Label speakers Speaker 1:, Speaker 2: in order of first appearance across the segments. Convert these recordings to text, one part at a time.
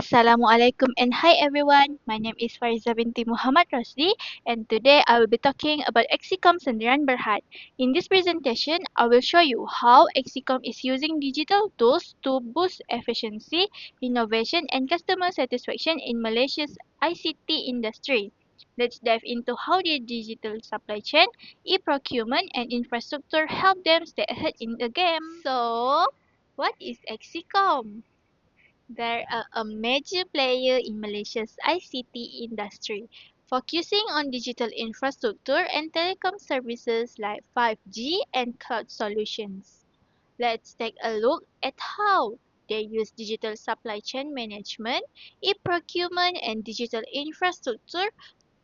Speaker 1: Assalamualaikum and hi everyone. My name is Fariza binti Muhammad Rosli and today I will be talking about Exicom Sendirian Berhad. In this presentation, I will show you how Exicom is using digital tools to boost efficiency, innovation and customer satisfaction in Malaysia's ICT industry. Let's dive into how the digital supply chain, e-procurement and infrastructure help them stay ahead in the game. So, what is Exicom? They are a major player in Malaysia's ICT industry, focusing on digital infrastructure and telecom services like 5G and cloud solutions. Let's take a look at how they use digital supply chain management, e-procurement, and digital infrastructure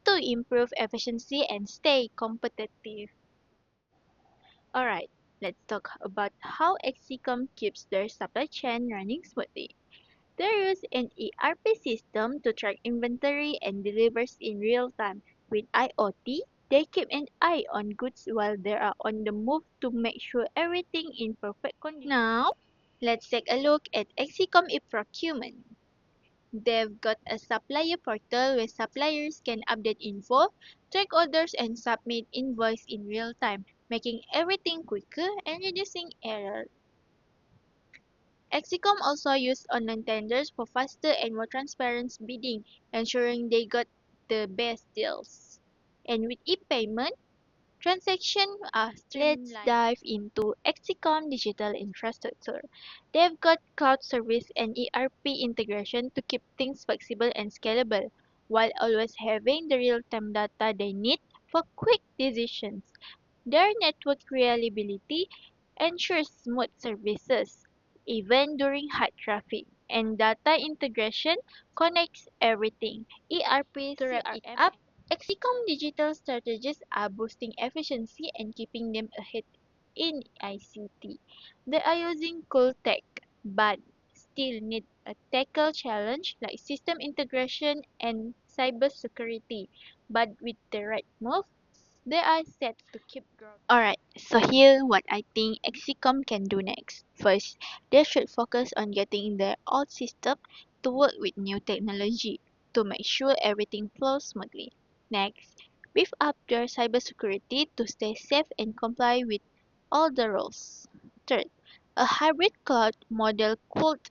Speaker 1: to improve efficiency and stay competitive. Alright, let's talk about how Exicom keeps their supply chain running smoothly. They use an ERP system to track inventory and delivers in real time. With IoT, they keep an eye on goods while they are on the move to make sure everything in perfect condition. Now, let's take a look at Exicom e-procurement. They've got a supplier portal where suppliers can update info, track orders and submit invoice in real time, making everything quicker and reducing errors. Exicom also used online tenders for faster and more transparent bidding, ensuring they got the best deals. And with e-payment, transactions are streamlined. Let's dive into Exicom digital infrastructure. They've got cloud service and ERP integration to keep things flexible and scalable, while always having the real-time data they need for quick decisions. Their network reliability ensures smooth services, even during high traffic, and data integration connects everything. ERP, to wrap it up, Exicom digital strategies are boosting efficiency and keeping them ahead in ICT. They are using cool tech, but still need a tackle challenge like system integration and cybersecurity. But with the right move, they are set to keep growing. Alright, so here what I think Exicom can do next. First, they should focus on getting their old system to work with new technology to make sure everything flows smoothly. Next, beef up their cybersecurity to stay safe and comply with all the rules. Third, a hybrid cloud model could